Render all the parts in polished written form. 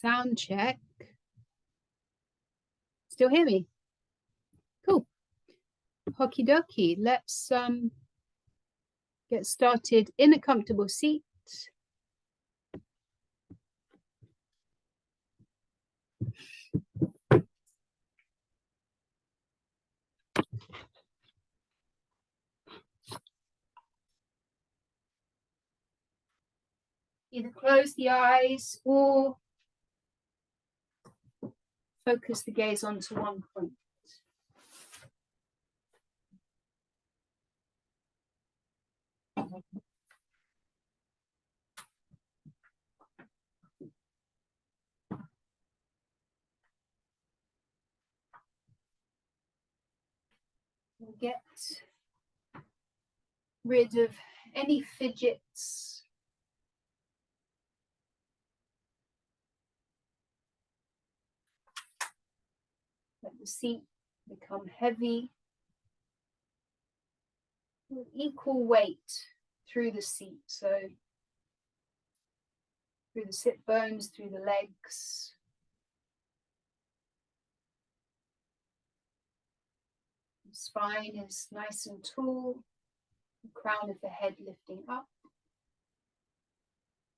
Sound check. Still hear me? Cool. Okie dokie. Let's get started in a comfortable seat. Either close the eyes or focus the gaze onto one point. We'll get rid of any fidgets. Let the seat become heavy with equal weight through the seat. So through the sit bones, through the legs. The spine is nice and tall, the crown of the head lifting up,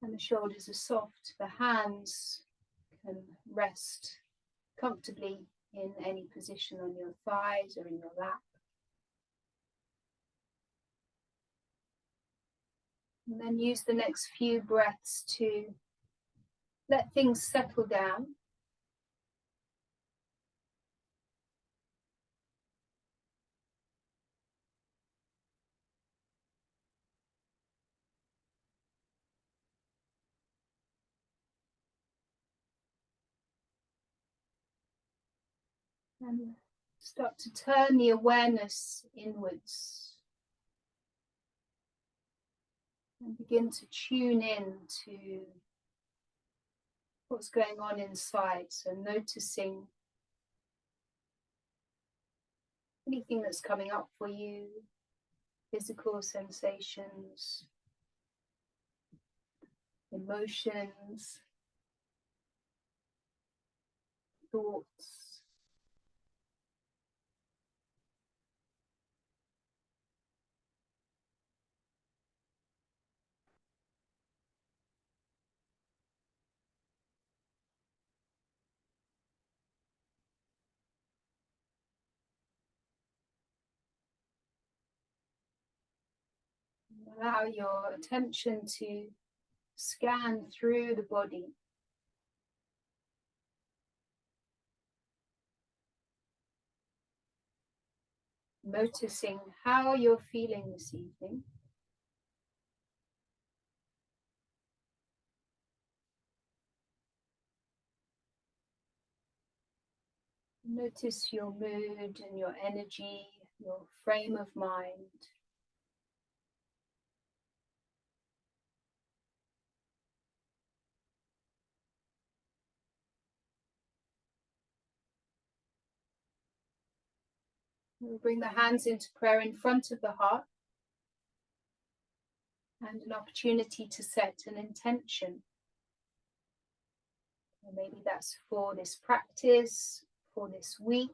and the shoulders are soft. The hands can rest comfortably in any position on your thighs or in your lap. And then use the next few breaths to let things settle down. And start to turn the awareness inwards. And begin to tune in to what's going on inside. So noticing anything that's coming up for you, physical sensations, emotions, thoughts. Allow your attention to scan through the body. Noticing how you're feeling this evening. Notice your mood and your energy, your frame of mind. We'll bring the hands into prayer in front of the heart and an opportunity to set an intention. Or maybe that's for this practice, for this week.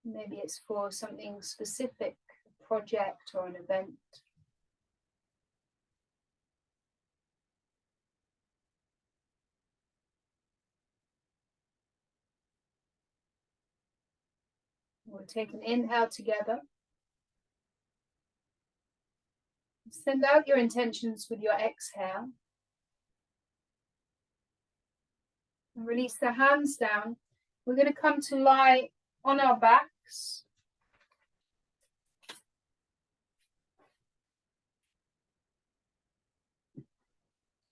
Maybe it's for something specific, a project or an event. We'll take an inhale together. Send out your intentions with your exhale. And release the hands down. We're going to come to lie on our backs.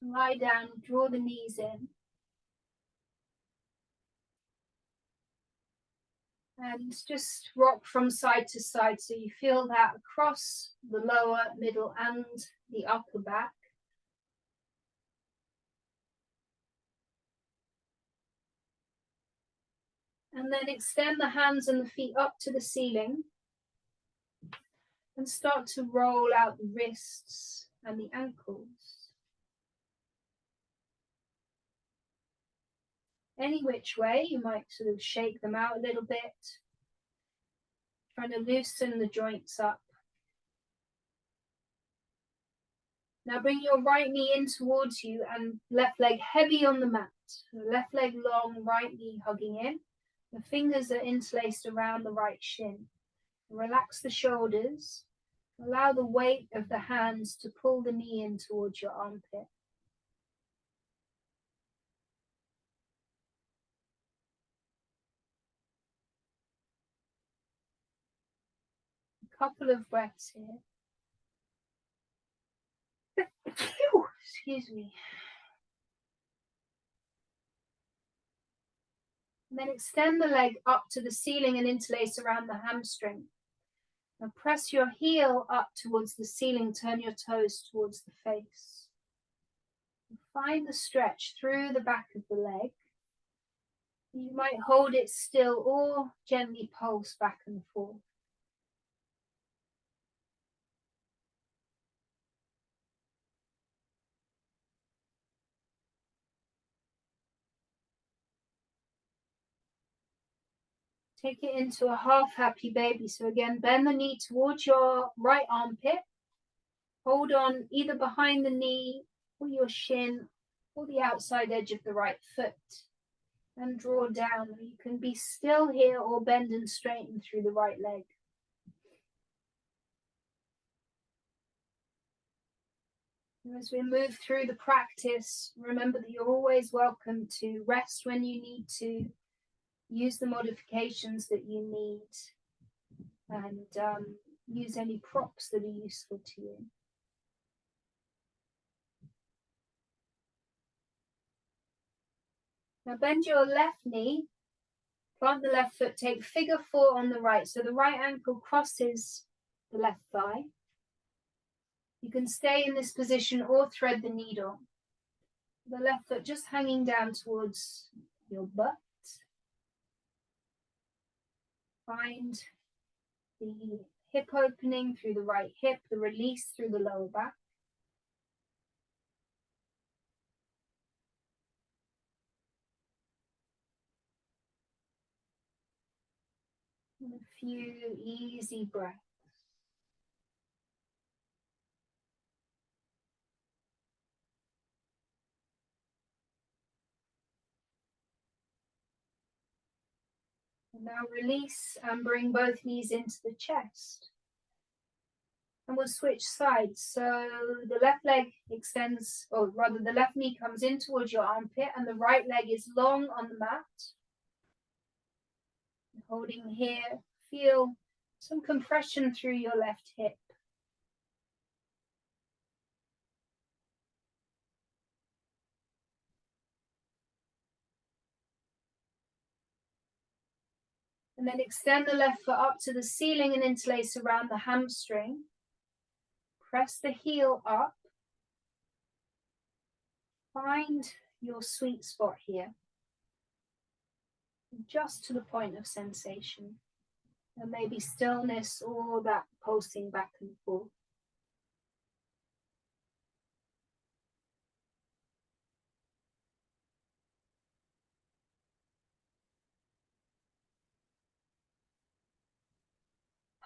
Lie down, draw the knees in. And just rock from side to side so you feel that across the lower, middle and the upper back. And then extend the hands and the feet up to the ceiling. And start to roll out the wrists and the ankles. any which way. You might sort of shake them out a little bit, trying to loosen the joints up. Now bring your right knee in towards you and left leg heavy on the mat. Left leg long, right knee hugging in. The fingers are interlaced around the right shin. Relax the shoulders. Allow the weight of the hands to pull the knee in towards your armpit. A couple of breaths here. Excuse me. And then extend the leg up to the ceiling and interlace around the hamstring. Now press your heel up towards the ceiling, turn your toes towards the face. And find the stretch through the back of the leg. You might hold it still or gently pulse back and forth. Take it into a half happy baby. So again, bend the knee towards your right armpit. Hold on either behind the knee or your shin or the outside edge of the right foot. And draw down. You can be still here or bend and straighten through the right leg. And as we move through the practice, remember that you're always welcome to rest when you need to, use the modifications that you need, and use any props that are useful to you. Now bend your left knee, plant the left foot, take figure 4 on the right. So the right ankle crosses the left thigh. You can stay in this position or thread the needle. The left foot just hanging down towards your butt. Find the hip opening through the right hip, the release through the lower back. And a few easy breaths. And now release and bring both knees into the chest. And we'll switch sides. So the left leg extends, or rather the left knee comes in towards your armpit and the right leg is long on the mat. Holding here, feel some compression through your left hip. And then extend the left foot up to the ceiling and interlace around the hamstring. Press the heel up. Find your sweet spot here, just to the point of sensation. There may be stillness or that pulsing back and forth.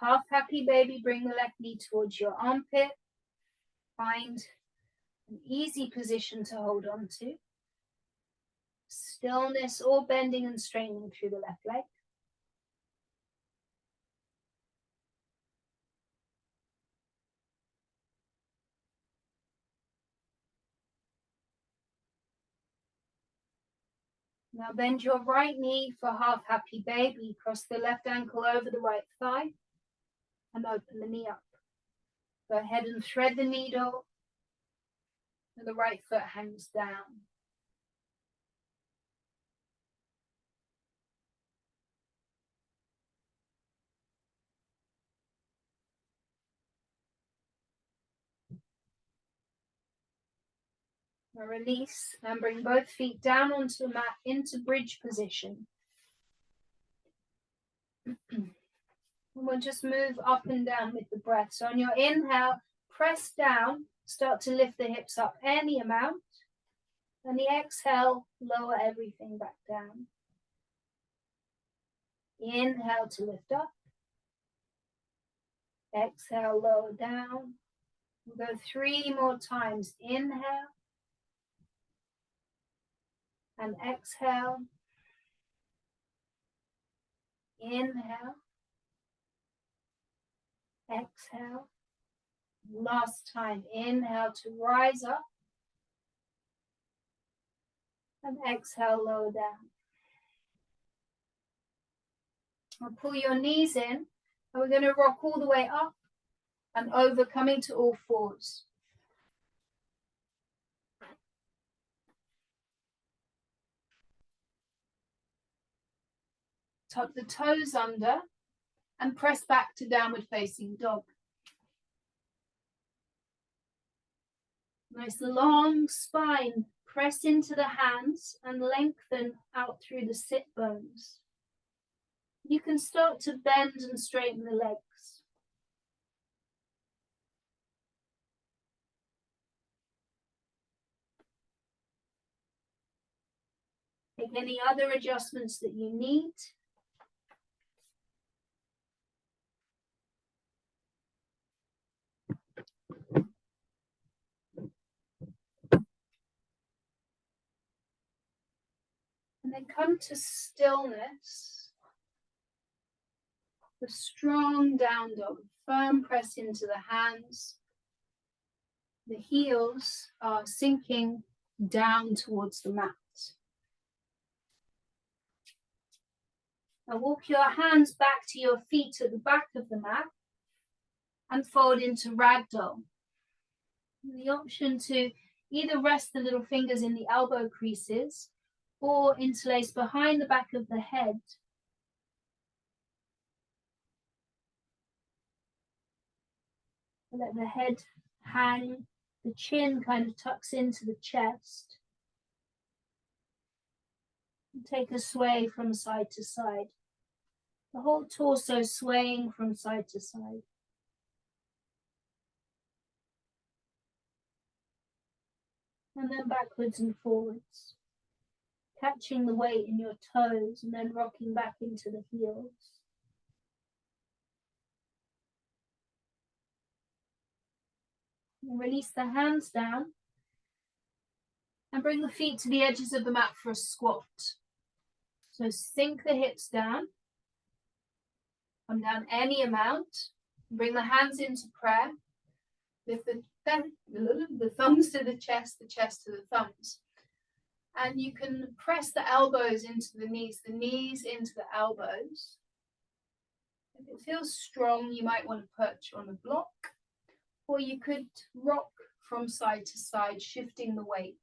Half happy baby, bring the left knee towards your armpit. Find an easy position to hold on to. Stillness or bending and straightening through the left leg. Now bend your right knee for half happy baby. Cross the left ankle over the right thigh and open the knee up. Go ahead and thread the needle and the right foot hangs down. Now release and bring both feet down onto the mat into bridge position. And we'll just move up and down with the breath. So on your inhale, press down, start to lift the hips up any amount. And the exhale, lower everything back down. Inhale to lift up. Exhale, lower down. We'll go 3 more times. Inhale. And exhale. Inhale. Exhale. Last time. Inhale to rise up. And exhale, lower down. I'll pull your knees in. And we're going to rock all the way up and over, coming to all fours. Tuck the toes under and press back to downward facing dog. Nice long spine. Press into the hands and lengthen out through the sit bones. You can start to bend and straighten the legs. Make any other adjustments that you need. And then come to stillness. The strong down dog, firm press into the hands. The heels are sinking down towards the mat. Now walk your hands back to your feet at the back of the mat and fold into ragdoll. The option to either rest the little fingers in the elbow creases or interlace behind the back of the head. Let the head hang, the chin kind of tucks into the chest. And take a sway from side to side. The whole torso swaying from side to side. And then backwards and forwards. Catching the weight in your toes and then rocking back into the heels. And release the hands down. And bring the feet to the edges of the mat for a squat. So sink the hips down. Come down any amount. Bring the hands into prayer. Lift the thumbs to the chest to the thumbs. And you can press the elbows into the knees into the elbows. If it feels strong, you might want to perch on a block. Or you could rock from side to side, shifting the weight.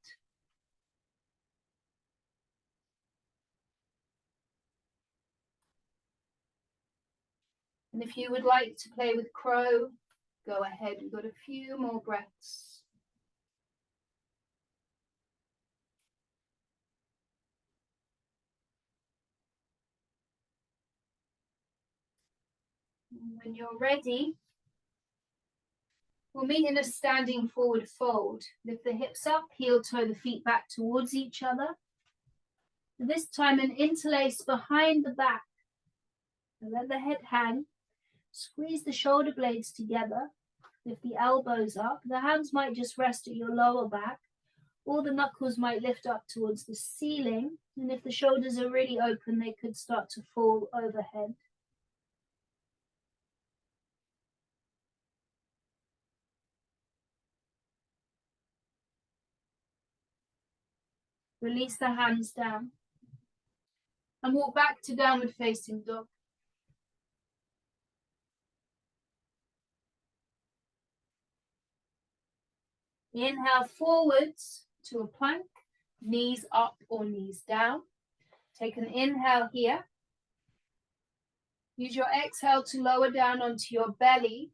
And if you would like to play with crow, go ahead. We've got a few more breaths. And when you're ready, we'll meet in a standing forward fold. Lift the hips up, heel toe the feet back towards each other. And this time an interlace behind the back. And let the head hang. Squeeze the shoulder blades together. Lift the elbows up. The hands might just rest at your lower back, or the knuckles might lift up towards the ceiling. And if the shoulders are really open, they could start to fall overhead. Release the hands down. And walk back to downward facing dog. Inhale forwards to a plank, knees up or knees down. Take an inhale here. Use your exhale to lower down onto your belly.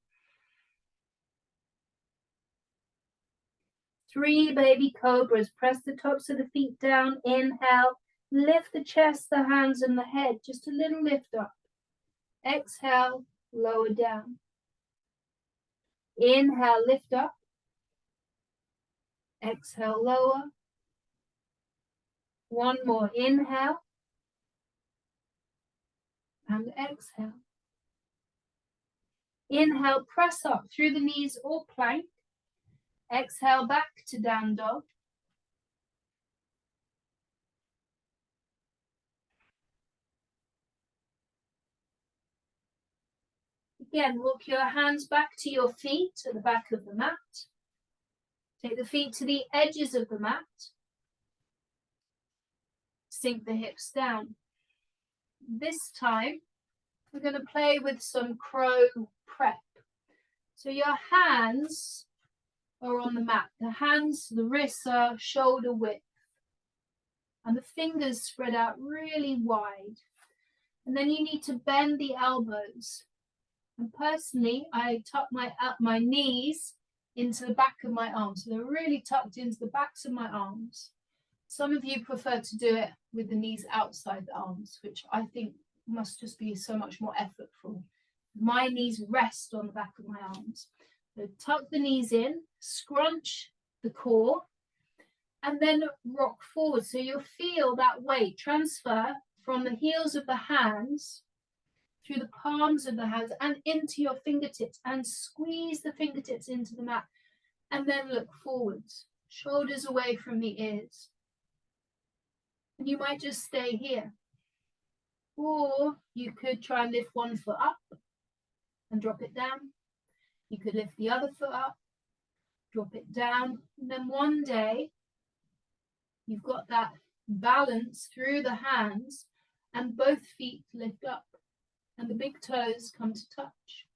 3 baby cobras. Press the tops of the feet down. Inhale. Lift the chest, the hands, and the head. Just a little lift up. Exhale, lower down. Inhale, lift up. Exhale, lower. One more. Inhale and exhale. Inhale, press up through the knees or plank. Exhale, back to down dog. Again, walk your hands back to your feet at the back of the mat. Take the feet to the edges of the mat. Sink the hips down. This time, we're going to play with some crow prep. So your hands are on the mat. The hands, the wrists are shoulder width. And the fingers spread out really wide. And then you need to bend the elbows. And personally, I tuck my knees into the back of my arms. So they're really tucked into the backs of my arms. Some of you prefer to do it with the knees outside the arms, which I think must just be so much more effortful. My knees rest on the back of my arms. So tuck the knees in, scrunch the core, and then rock forward. So you'll feel that weight transfer from the heels of the hands through the palms of the hands and into your fingertips, and squeeze the fingertips into the mat, and then look forwards, shoulders away from the ears. And you might just stay here. Or you could try and lift one foot up and drop it down. You could lift the other foot up, drop it down, and then one day you've got that balance through the hands and both feet lift up and the big toes come to touch.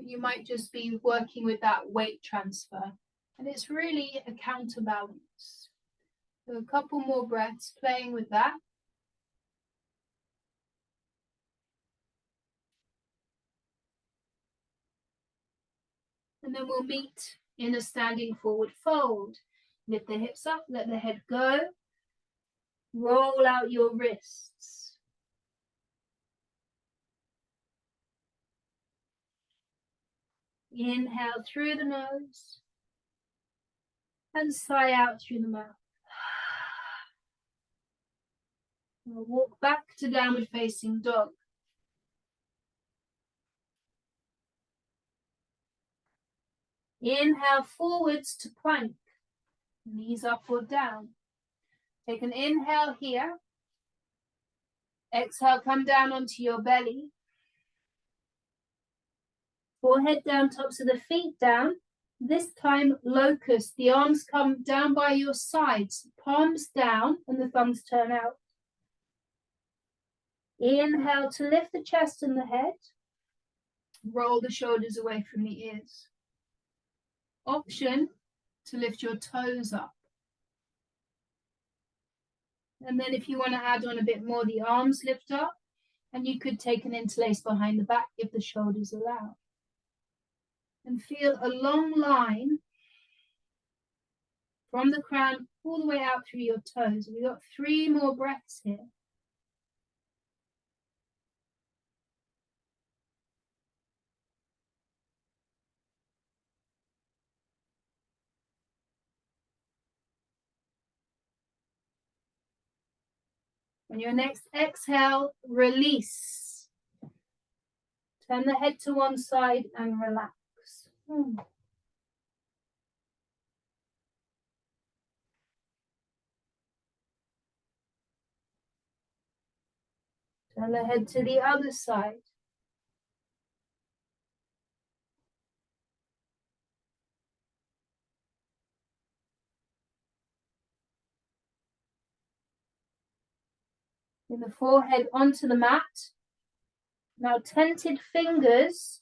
You might just be working with that weight transfer, and it's really a counterbalance. So a couple more breaths playing with that. And then we'll meet in a standing forward fold. Lift the hips up, let the head go. Roll out your wrists. Inhale through the nose and sigh out through the mouth. We'll walk back to downward facing dog. Inhale forwards to plank, knees up or down. Take an inhale here. Exhale, come down onto your belly. Forehead down, tops of the feet down. This time, locust. The arms come down by your sides, palms down, and the thumbs turn out. Inhale to lift the chest and the head. Roll the shoulders away from the ears. Option to lift your toes up. And then if you want to add on a bit more, the arms lift up, and you could take an interlace behind the back if the shoulders allow. And feel a long line from the crown all the way out through your toes. We've got 3 more breaths here. On your next exhale, release. Turn the head to one side and relax. Turn the head to the other side. Bring the forehead onto the mat. Now tented fingers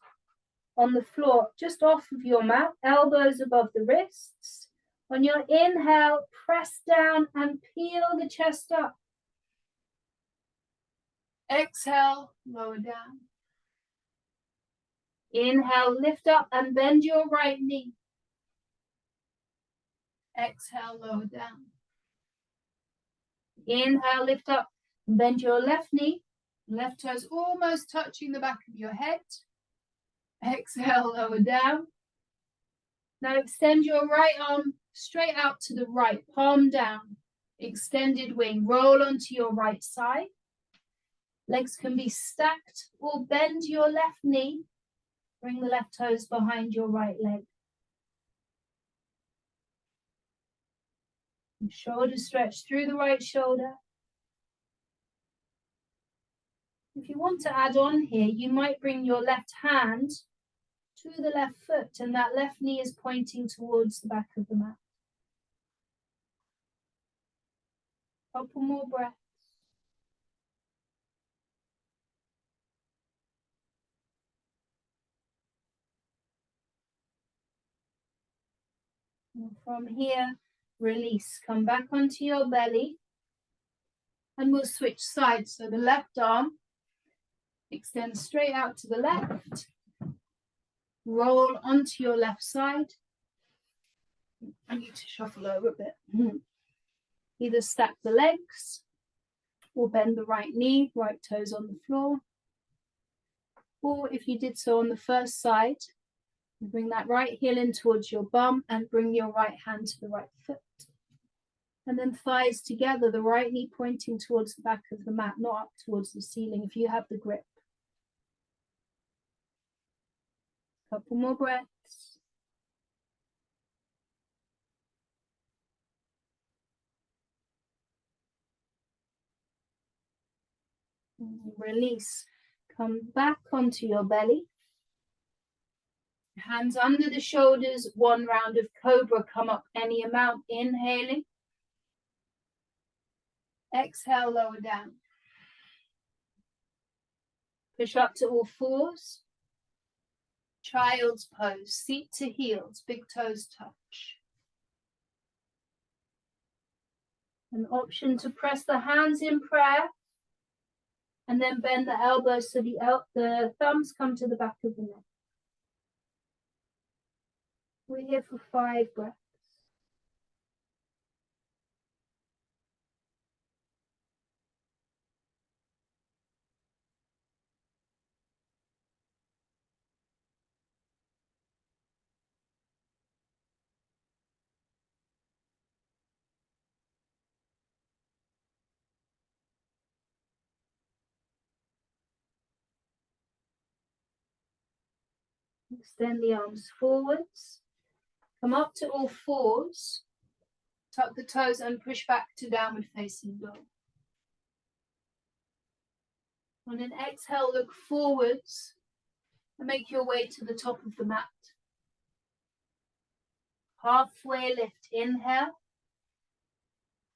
on the floor, just off of your mat, elbows above the wrists. On your inhale, press down and peel the chest up. Exhale, lower down. Inhale, lift up and bend your right knee. Exhale, lower down. Inhale, lift up and bend your left knee. Left toes almost touching the back of your head. Exhale, lower down. Now extend your right arm Straight out to the right, palm down. Extended wing, roll onto your right side. Legs can be stacked or bend your left knee. Bring the left toes behind your right leg. And shoulder stretch through the right shoulder. If you want to add on here, you might bring your left hand to the left foot, and that left knee is pointing towards the back of the mat. Couple more breaths. And from here, release. Come back onto your belly. And we'll switch sides. So the left arm extends straight out to the left. Roll onto your left side. I need to shuffle over a bit. Either stack the legs or bend the right knee, right toes on the floor. Or if you did so on the first side, bring that right heel in towards your bum and bring your right hand to the right foot. And then thighs together, the right knee pointing towards the back of the mat, not up towards the ceiling if you have the grip. Couple more breaths. Release. Come back onto your belly. Hands under the shoulders, one round of cobra, come up any amount, inhaling. Exhale, lower down. Push up to all fours. Child's pose, seat to heels, big toes touch. An option to press the hands in prayer and then bend the elbows so the thumbs come to the back of the neck. We're here for 5 breaths. Extend the arms forwards. Come up to all fours. Tuck the toes and push back to downward facing dog. On an exhale, look forwards and make your way to the top of the mat. Halfway lift, inhale.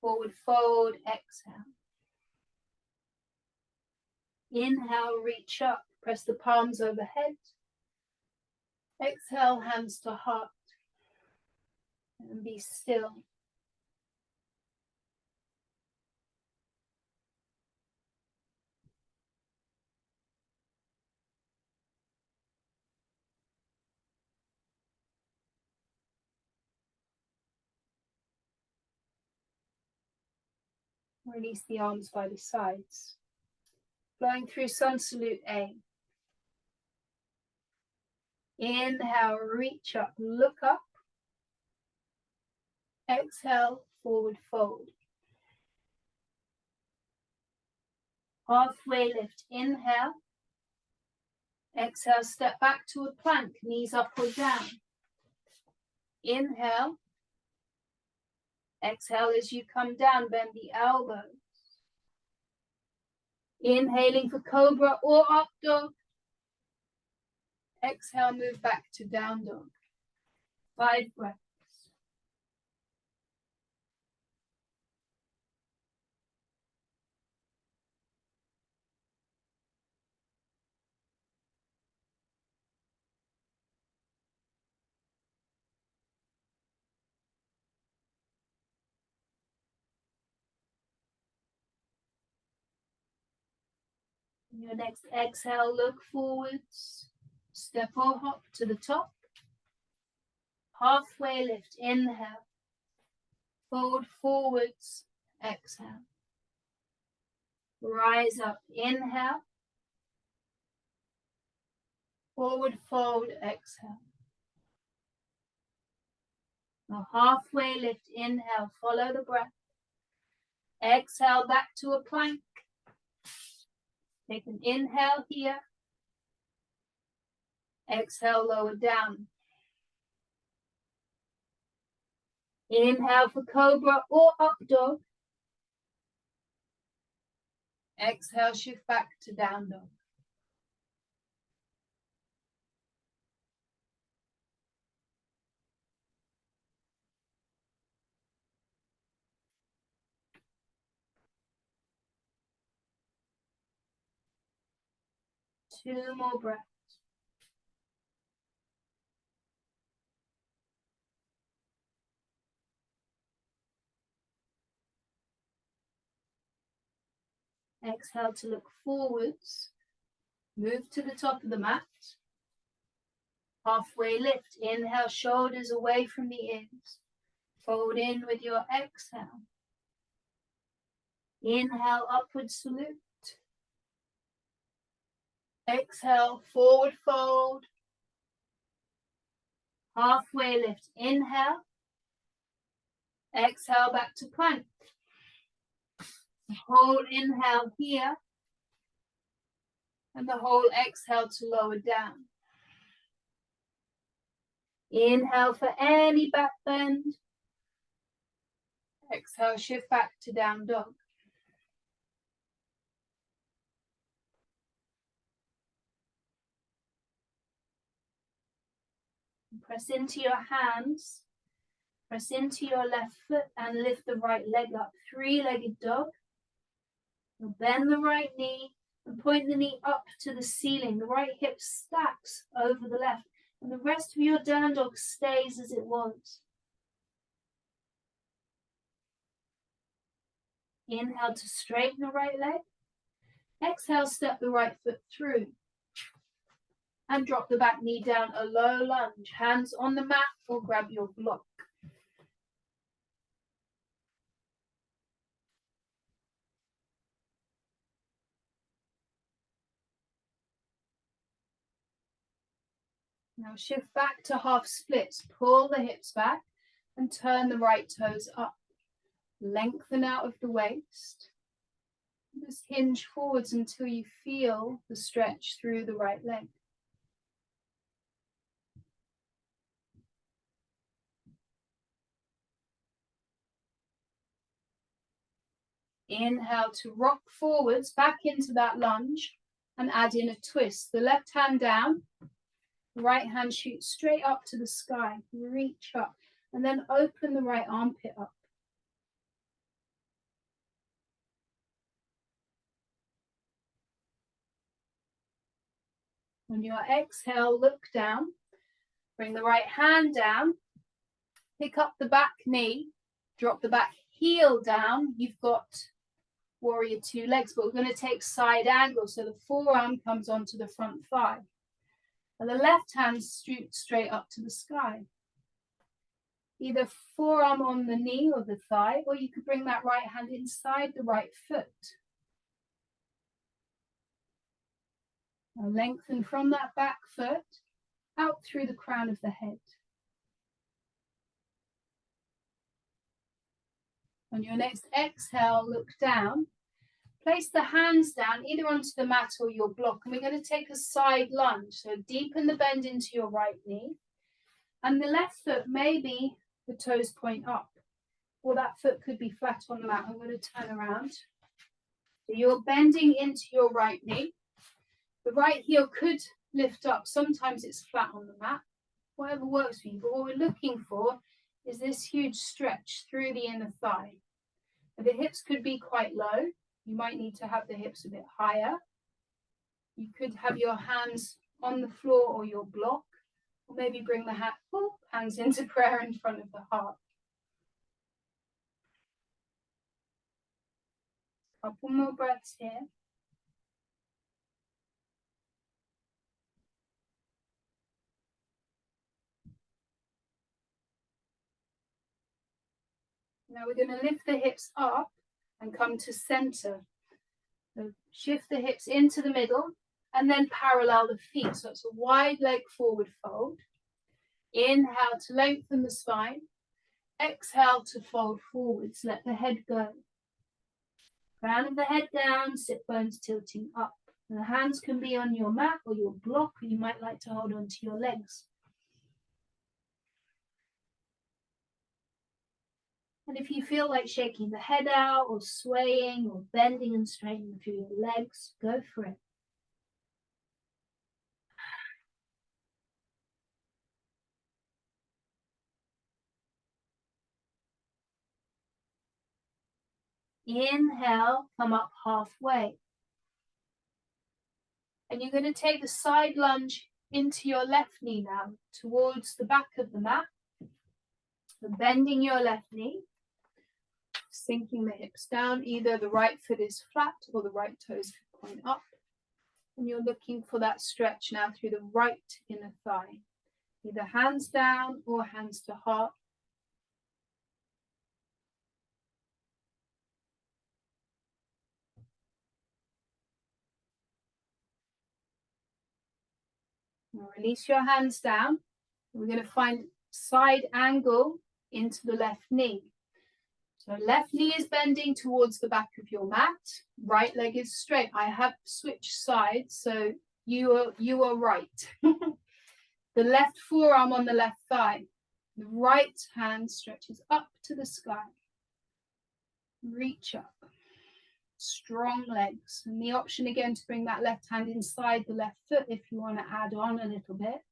Forward fold, exhale. Inhale, reach up, press the palms overhead. Exhale, hands to heart. And be still. Release the arms by the sides. Flowing through sun salute A. Inhale, reach up, look up. Exhale, forward fold. Halfway lift, inhale. Exhale, step back to a plank, knees up or down. Inhale. Exhale as you come down, bend the elbows. Inhaling for cobra or up dog. Exhale, move back to down dog. 5 breaths. Your next exhale, look forwards. Step or hop to the top. Halfway lift, inhale. Fold forwards, exhale. Rise up, inhale. Forward fold, exhale. Now halfway lift, inhale, follow the breath. Exhale back to a plank. Take an inhale here. Exhale, lower down. Inhale for cobra or up dog. Exhale, shift back to down dog. Two more breaths. Exhale to look forwards. Move to the top of the mat. Halfway lift. Inhale, shoulders away from the ears. Fold in with your exhale. Inhale, upward salute. Exhale, forward fold. Halfway lift. Inhale. Exhale, back to plank. Hold inhale here. And the whole exhale to lower down. Inhale for any back bend. Exhale, shift back to down dog. Press into your hands. Press into your left foot and lift the right leg up. Three-legged dog. Now bend the right knee and point the knee up to the ceiling. The right hip stacks over the left. And the rest of your down dog stays as it was. Inhale to straighten the right leg. Exhale, step the right foot through. And drop the back knee down, a low lunge. Hands on the mat or grab your block. Now shift back to half splits. Pull the hips back and turn the right toes up. Lengthen out of the waist. Just hinge forwards until you feel the stretch through the right leg. Inhale to rock forwards back into that lunge and add in a twist. The left hand down, the right hand shoots straight up to the sky. Reach up and then open the right armpit up. On your exhale, look down. Bring the right hand down. Pick up the back knee. Drop the back heel down. You've got warrior two legs, but we're going to take side angle. So the forearm comes onto the front thigh. And the left hand shoots straight up to the sky. Either forearm on the knee or the thigh, or you could bring that right hand inside the right foot. Now lengthen from that back foot out through the crown of the head. On your next exhale, look down. Place the hands down either onto the mat or your block, and we're going to take a side lunge. So deepen the bend into your right knee, and the left foot, maybe the toes point up, or that foot could be flat on the mat. I'm going to turn around. So you're bending into your right knee. The right heel could lift up. Sometimes it's flat on the mat, whatever works for you. But what we're looking for is this huge stretch through the inner thigh. The hips could be quite low. You might need to have the hips a bit higher. You could have your hands on the floor or your block, or maybe bring the hands into prayer in front of the heart. Couple more breaths here. Now we're going to lift the hips up and come to center. So shift the hips into the middle and then parallel the feet. So it's a wide leg forward fold. Inhale to lengthen the spine. Exhale to fold forwards, let the head go. Crown of the head down, sit bones tilting up. And the hands can be on your mat or your block, or you might like to hold on to your legs. And if you feel like shaking the head out or swaying or bending and straightening through your legs, go for it. Inhale, come up halfway. And you're going to take the side lunge into your left knee now, towards the back of the mat. So bending your left knee, sinking the hips down. Either the right foot is flat or the right toes point up. And you're looking for that stretch now through the right inner thigh. Either hands down or hands to heart. Now release your hands down. We're going to find side angle into the left knee. So left knee is bending towards the back of your mat. Right leg is straight. I have switched sides, so you are right. The left forearm on the left thigh. The right hand stretches up to the sky. Reach up. Strong legs. And the option again to bring that left hand inside the left foot if you want to add on a little bit.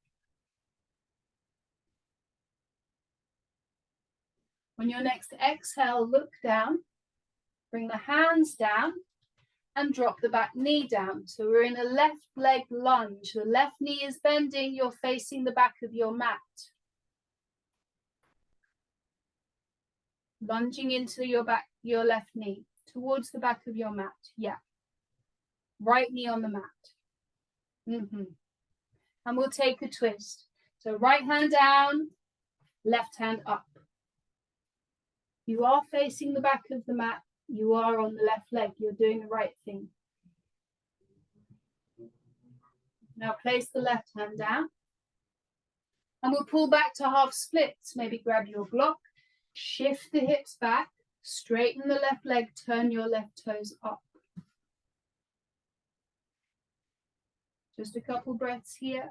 On your next exhale, look down. Bring the hands down and drop the back knee down. So we're in a left leg lunge. The left knee is bending. You're facing the back of your mat. Lunging into your left knee towards the back of your mat. Yeah. Right knee on the mat. And we'll take a twist. So right hand down, left hand up. You are facing the back of the mat. You are on the left leg. You're doing the right thing. Now place the left hand down. And we'll pull back to half splits. Maybe grab your block. Shift the hips back. Straighten the left leg. Turn your left toes up. Just a couple breaths here.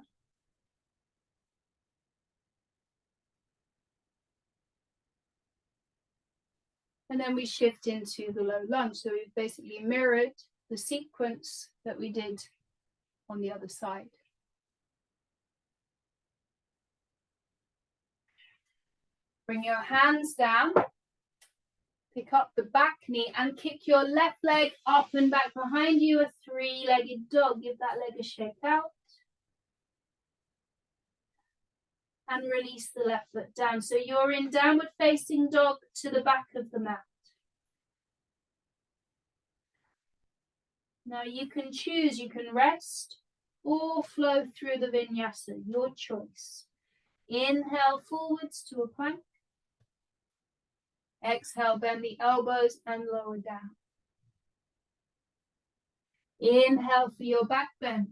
And then we shift into the low lunge. So we've basically mirrored the sequence that we did on the other side. Bring your hands down. Pick up the back knee and kick your left leg up and back behind you, a three-legged dog. Give that leg a shake out. And release the left foot down. So you're in downward facing dog to the back of the mat. Now you can choose, you can rest or flow through the vinyasa, your choice. Inhale forwards to a plank. Exhale, bend the elbows and lower down. Inhale for your back bend.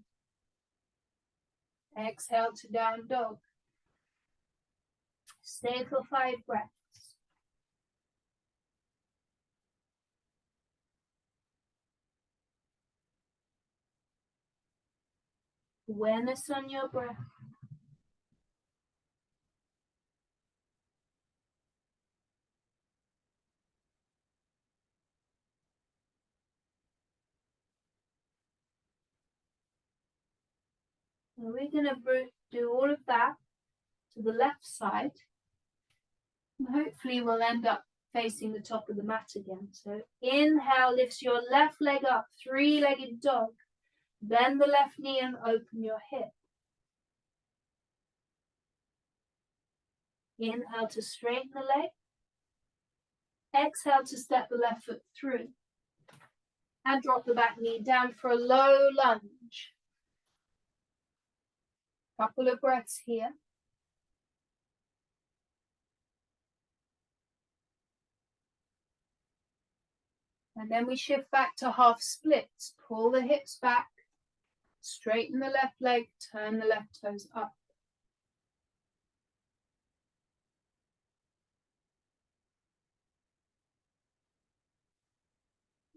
Exhale to down dog. Stay for 5 breaths. Awareness on your breath. And we're going to do all of that to the left side. And hopefully we'll end up facing the top of the mat again. So inhale, lifts your left leg up, three-legged dog. Bend the left knee and open your hip. Inhale to straighten the leg. Exhale to step the left foot through. And drop the back knee down for a low lunge. Couple of breaths here. And then we shift back to half splits. Pull the hips back. Straighten the left leg. Turn the left toes up.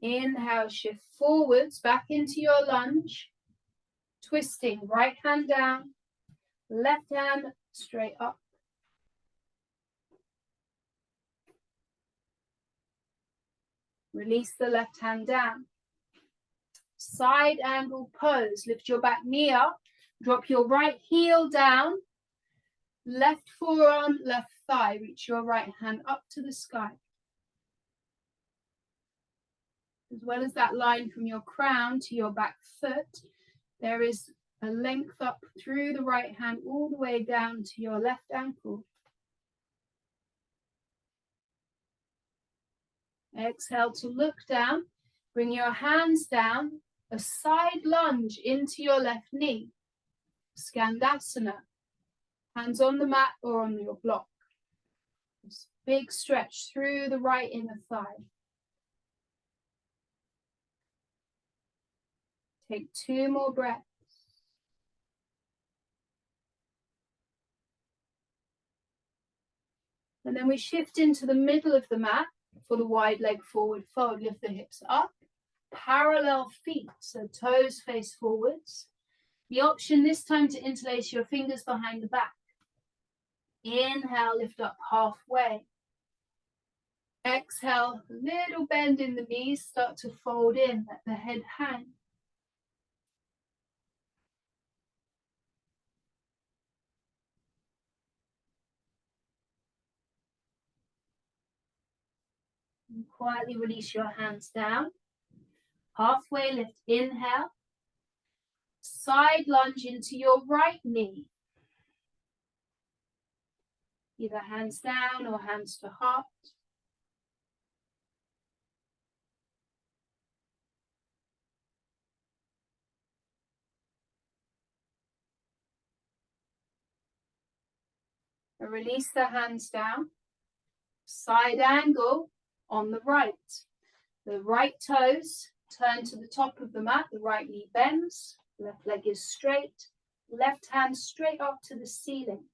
Inhale, shift forwards, back into your lunge. Twisting, right hand down, left hand straight up. Release the left hand down. Side angle pose. Lift your back knee up. Drop your right heel down. Left forearm, left thigh. Reach your right hand up to the sky. As well as that line from your crown to your back foot, there is a length up through the right hand all the way down to your left ankle. Exhale to look down. Bring your hands down. A side lunge into your left knee. Skandasana. Hands on the mat or on your block. This big stretch through the right inner thigh. Take 2 more breaths. And then we shift into the middle of the mat for the wide leg forward fold. Lift the hips up. Parallel feet, so toes face forwards. The option this time to interlace your fingers behind the back. Inhale, lift up halfway. Exhale, little bend in the knees, start to fold in, let the head hang. And quietly release your hands down. Halfway lift, inhale. Side lunge into your right knee. Either hands down or hands to heart. And release the hands down. Side angle on the right. The right toes turn to the top of the mat. The right knee bends. Left leg is straight. Left hand straight up to the ceiling.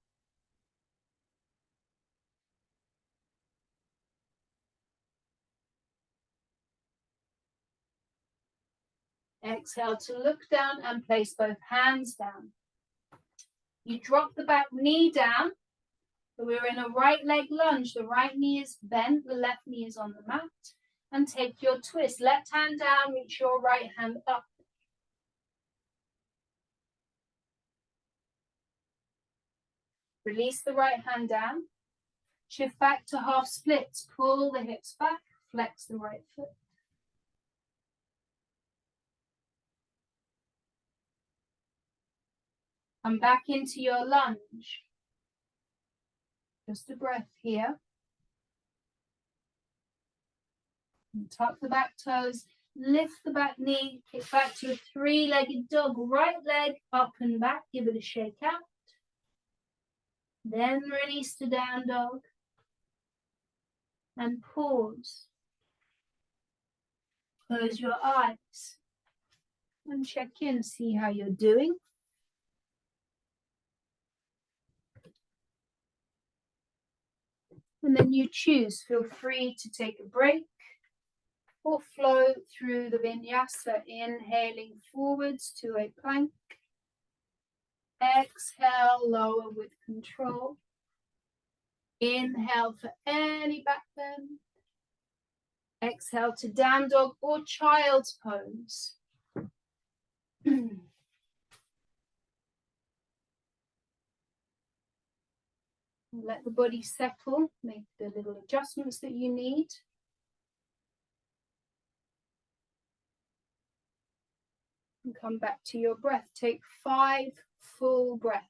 Exhale to look down and place both hands down. You drop the back knee down. We're in a right leg lunge. The right knee is bent, the left knee is on the mat. And take your twist. Left hand down, reach your right hand up. Release the right hand down. Shift back to half splits. Pull the hips back, flex the right foot. Come back into your lunge. Just a breath here. And tuck the back toes, lift the back knee, kick back to a 3-legged dog. Right leg up and back, give it a shake out. Then release to down dog. And pause. Close your eyes. And check in, see how you're doing. And then you choose, feel free to take a break or flow through the vinyasa, inhaling forwards to a plank. Exhale, lower with control. Inhale for any back bend. Exhale to down dog or child's pose. Let the body settle, make the little adjustments that you need. And come back to your breath. Take 5 full breaths.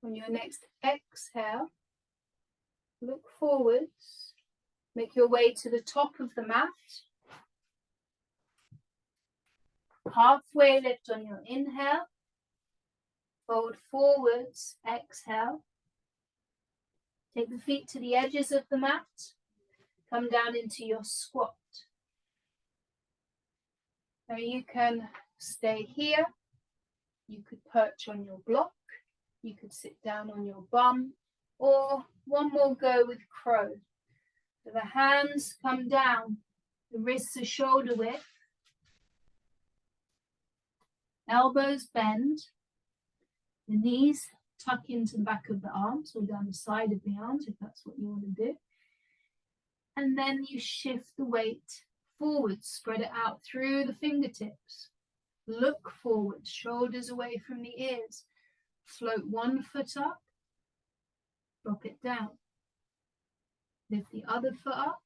On your next exhale, look forwards, make your way to the top of the mat. Halfway lift on your inhale. Fold forwards, exhale. Take the feet to the edges of the mat. Come down into your squat. Now you can stay here. You could perch on your block. You could sit down on your bum. Or one more go with crow. So the hands come down. The wrists are shoulder width. Elbows bend. The knees tuck into the back of the arms or down the side of the arms if that's what you want to do. And then you shift the weight forward, spread it out through the fingertips. Look forward, shoulders away from the ears. Float one foot up, drop it down. Lift the other foot up,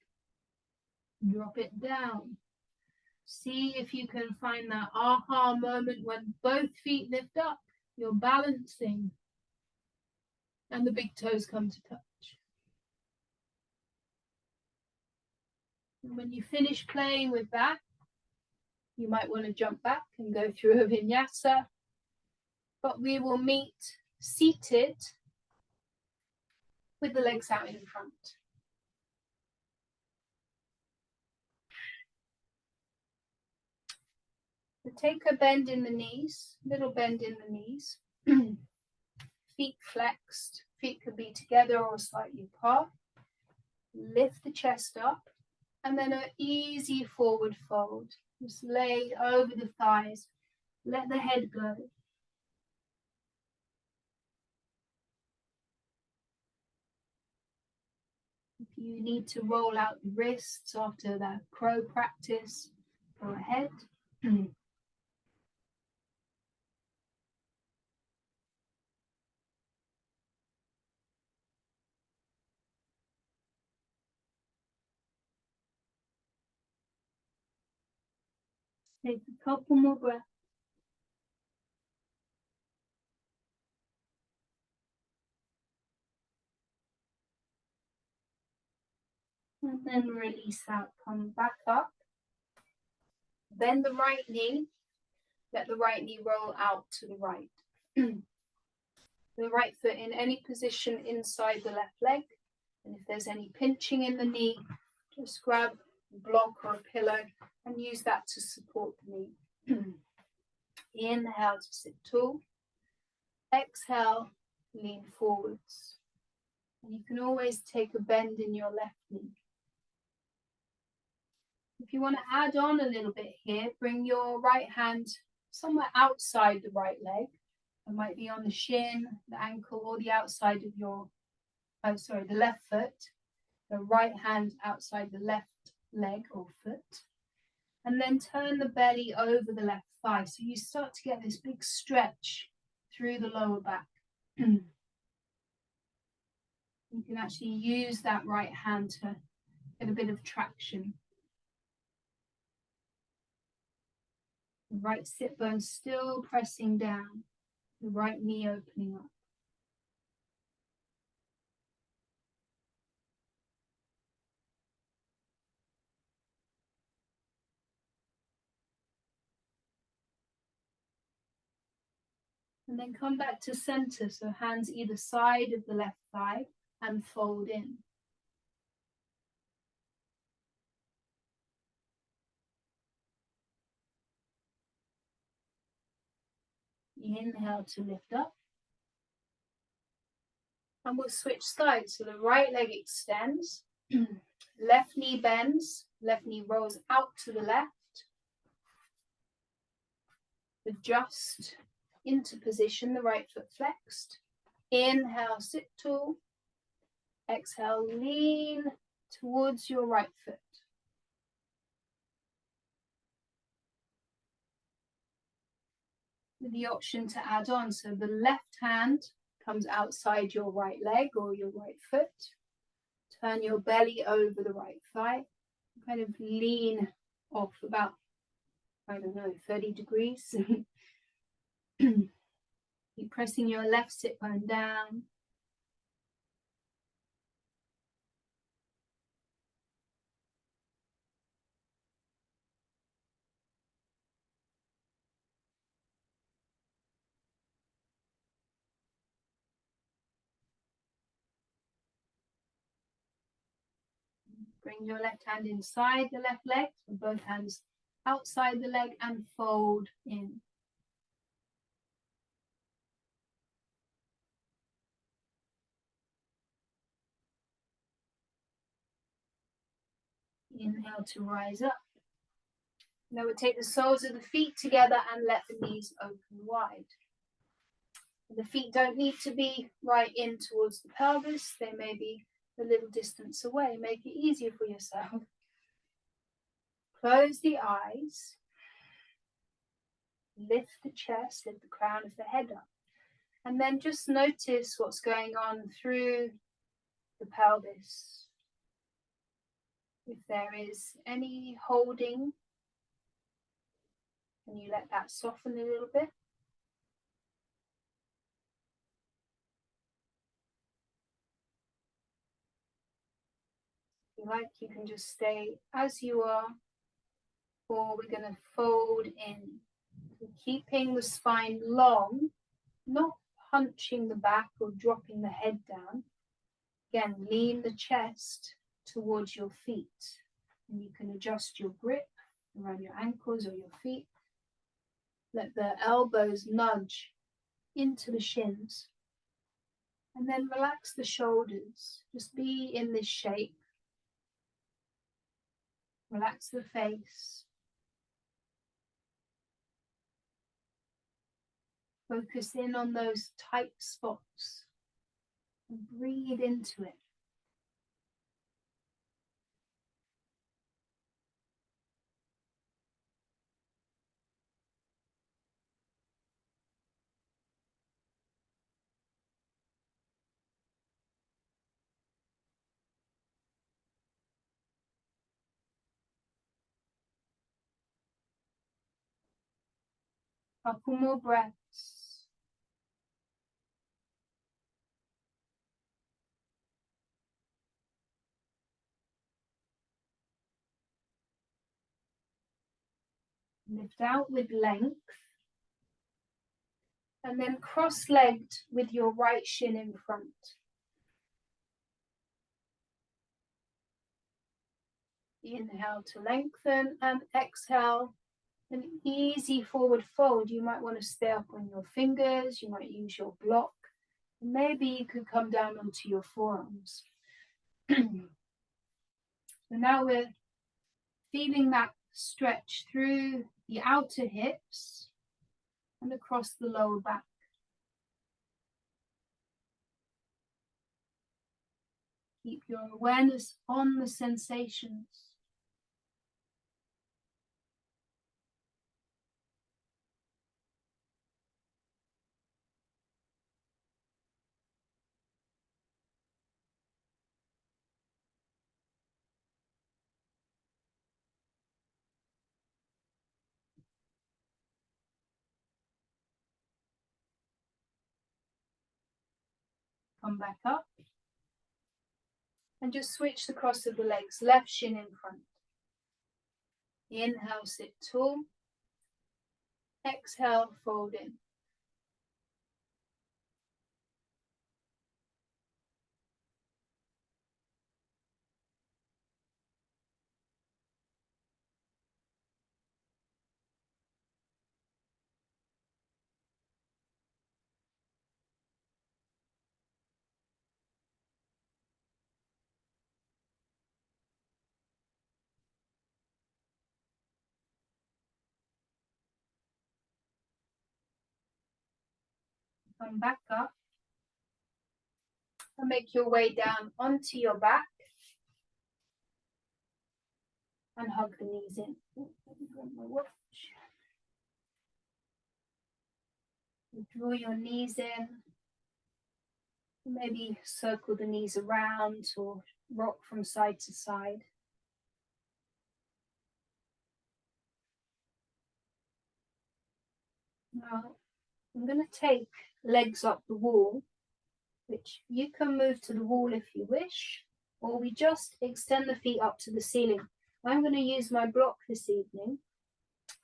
drop it down. See if you can find that aha moment when both feet lift up. You're balancing and the big toes come to touch. And when you finish playing with that, you might want to jump back and go through a vinyasa, but we will meet seated with the legs out in front. So take a bend in the knees, little bend in the knees. Feet flexed, feet could be together or slightly apart. Lift the chest up and then an easy forward fold. Just lay over the thighs, let the head go. If you need to roll out the wrists after that crow practice, go ahead. Take a couple more breaths. And then release out, come back up. Bend the right knee. Let the right knee roll out to the right. The right foot in any position inside the left leg. And if there's any pinching in the knee, just grab a block or a pillow and use that to support the knee. Inhale to sit tall. Exhale, lean forwards. And you can always take a bend in your left knee. If you want to add on a little bit here, bring your right hand somewhere outside the right leg. It might be on the shin, the ankle, or the outside of your, the left foot. The right hand outside the left leg or foot. And then turn the belly over the left thigh. So you start to get this big stretch through the lower back. You can actually use that right hand to get a bit of traction. The right sit bone still pressing down, the right knee opening up. And then come back to center, so hands either side of the left thigh and fold in. Inhale to lift up. And we'll switch sides. So the right leg extends, left knee bends, left knee rolls out to the left. Adjust into position, the right foot flexed. Inhale, sit tall. Exhale, lean towards your right foot. With the option to add on, so the left hand comes outside your right leg or your right foot. Turn your belly over the right thigh. Kind of lean off about, 30 degrees. Keep pressing your left sit bone down. Bring your left hand inside the left leg, and both hands outside the leg, and fold in. Inhale to rise up. Now we'll take the soles of the feet together and let the knees open wide. The feet don't need to be right in towards the pelvis. They may be a little distance away. Make it easier for yourself. Close the eyes. Lift the chest, lift the crown of the head up. And then just notice what's going on through the pelvis. If there is any holding, can you let that soften a little bit? If you like, you can just stay as you are, or we're going to fold in. Keeping the spine long, not hunching the back or dropping the head down. Again, lean the chest towards your feet. And you can adjust your grip around your ankles or your feet. Let the elbows nudge into the shins. And then relax the shoulders. Just be in this shape. Relax the face. Focus in on those tight spots and breathe into it. Couple more breaths. Lift out with length. And then cross-legged with your right shin in front. Inhale to lengthen and exhale. An easy forward fold. You might want to stay up on your fingers. You might use your block. Maybe you could come down onto your forearms. So now we're feeling that stretch through the outer hips and across the lower back. Keep your awareness on the sensations. Come back up. And just switch the cross of the legs, left shin in front. Inhale, sit tall. Exhale, fold in. Come back up. And make your way down onto your back. And hug the knees in. Let me grab my watch. Draw your knees in. Maybe circle the knees around or rock from side to side. Now, I'm going to take legs up the wall, which you can move to the wall if you wish, or we just extend the feet up to the ceiling. I'm going to use my block this evening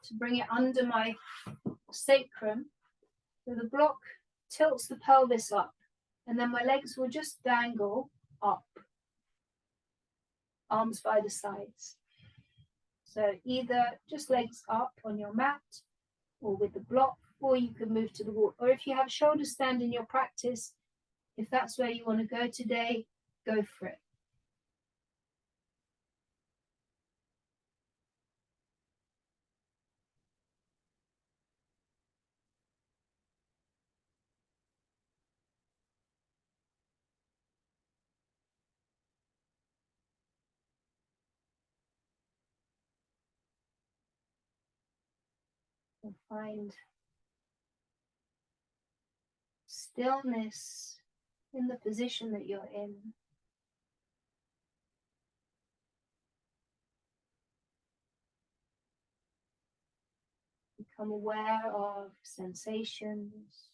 to bring it under my sacrum. So the block tilts the pelvis up, and then my legs will just dangle up, arms by the sides. So either just legs up on your mat or with the block, or you can move to the wall. Or if you have shoulder stand in your practice, if that's where you want to go today, go for it. And find stillness in the position that you're in. Become aware of sensations.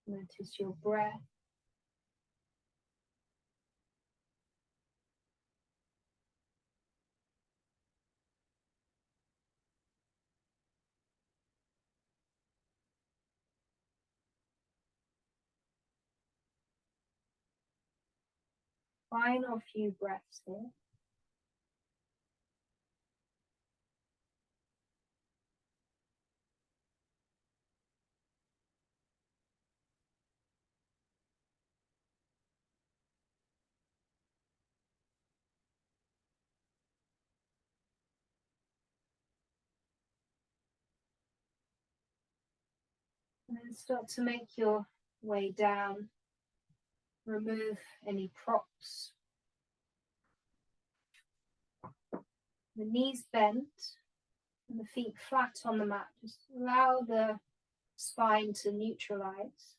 Notice your breath. Final few breaths here. And then start to make your way down. Remove any props. The knees bent and the feet flat on the mat. Just allow the spine to neutralize.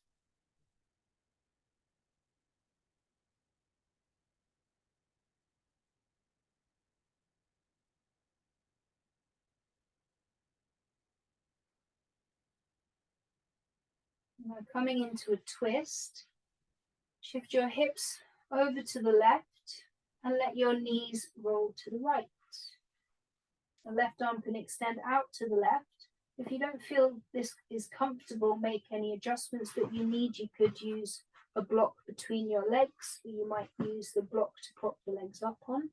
Now coming into a twist, shift your hips over to the left and let your knees roll to the right. The left arm can extend out to the left. If you don't feel this is comfortable, make any adjustments that you need. You could use a block between your legs, or you might use the block to prop the legs up on.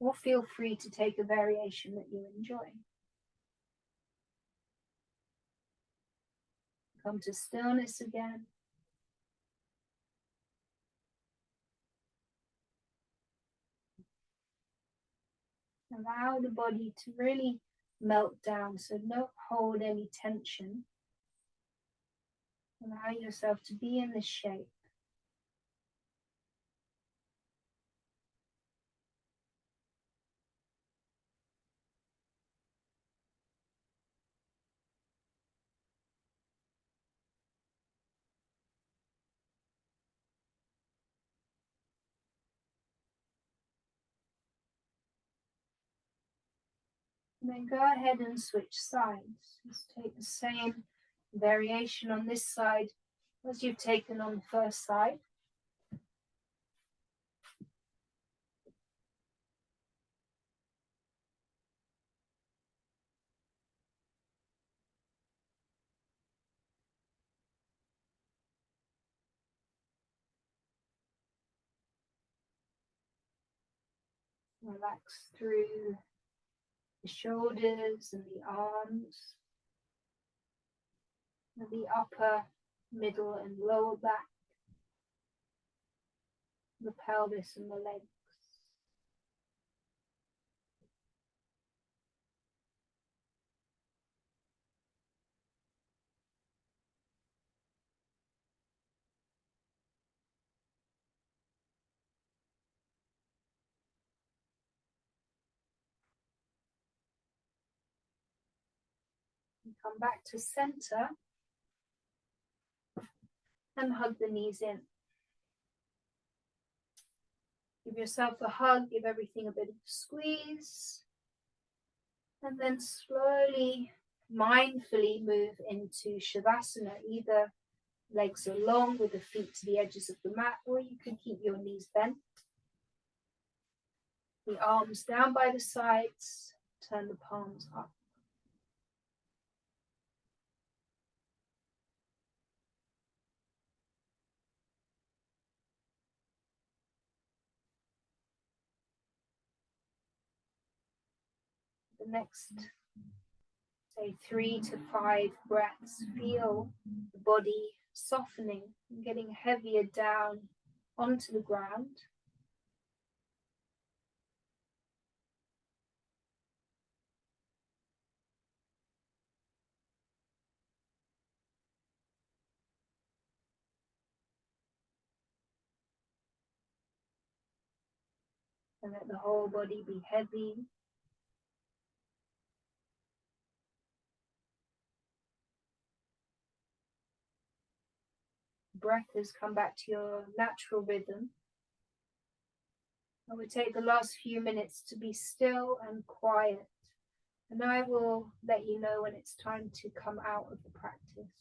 Or feel free to take a variation that you enjoy. Come to stillness again. Allow the body to really melt down, so don't hold any tension. Allow yourself to be in this shape. And then go ahead and switch sides. Just take the same variation on this side as you've taken on the first side. Relax through the shoulders and the arms, and the upper, middle and lower back, the pelvis and the legs. And come back to center and hug the knees in. Give yourself a hug, give everything a bit of a squeeze, and then slowly, mindfully move into Shavasana, either Legs are long with the feet to the edges of the mat, or you can keep your knees bent. The arms down by the sides, turn the palms up. The next, say 3 to 5 breaths, feel the body softening and getting heavier down onto the ground. And let the whole body be heavy. Breath has come back to your natural rhythm. I will take the last few minutes to be still and quiet, and I will let you know when it's time to come out of the practice.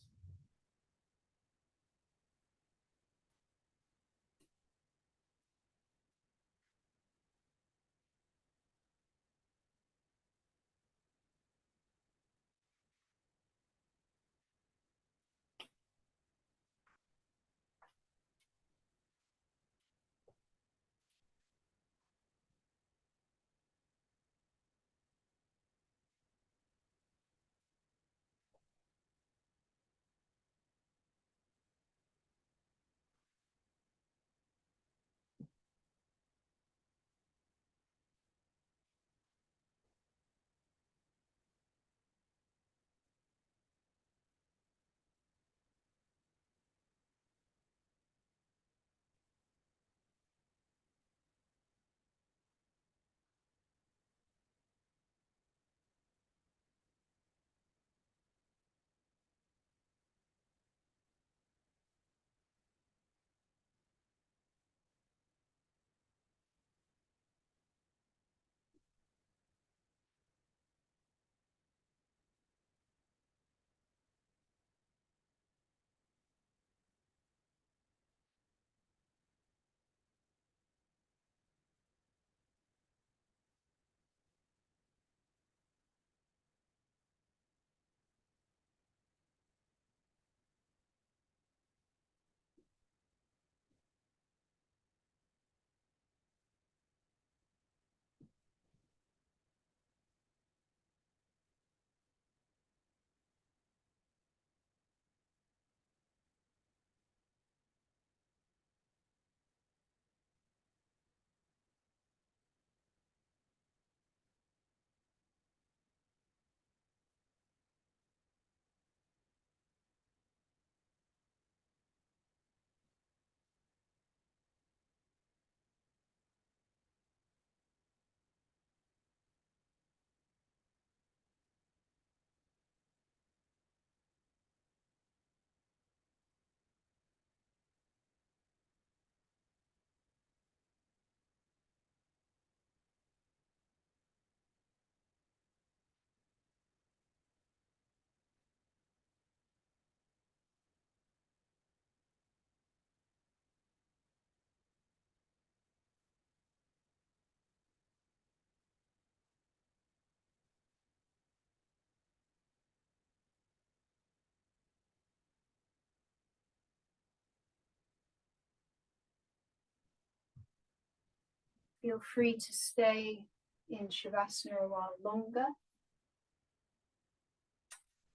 Feel free to stay in Shavasana a while longer.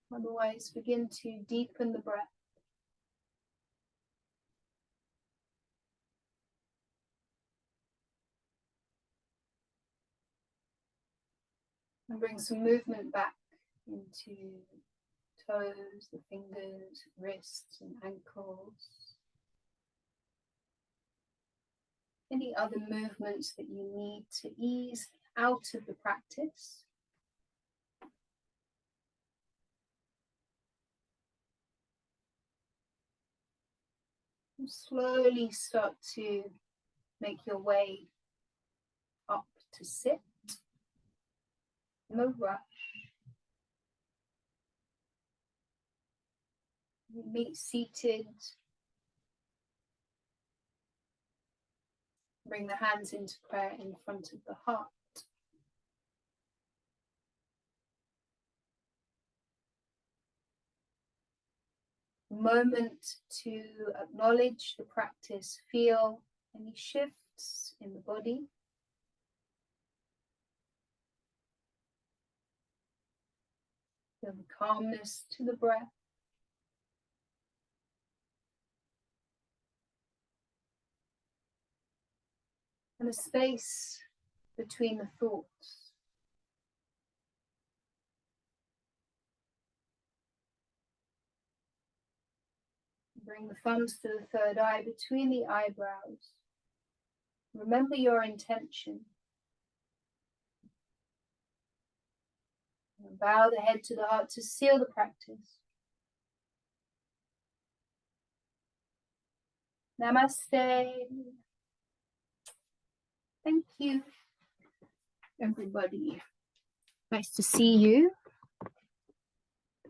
Otherwise, begin to deepen the breath. And bring some movement back into toes, the fingers, wrists and ankles. Any other movements that you need to ease out of the practice. And slowly start to make your way up to sit. No rush. We meet seated. Bring the hands into prayer in front of the heart. Moment to acknowledge the practice, feel any shifts in the body. Feel the calmness to the breath. And a space between the thoughts. Bring the thumbs to the third eye between the eyebrows. Remember your intention. And bow the head to the heart to seal the practice. Namaste. Thank you, everybody. Nice to see you.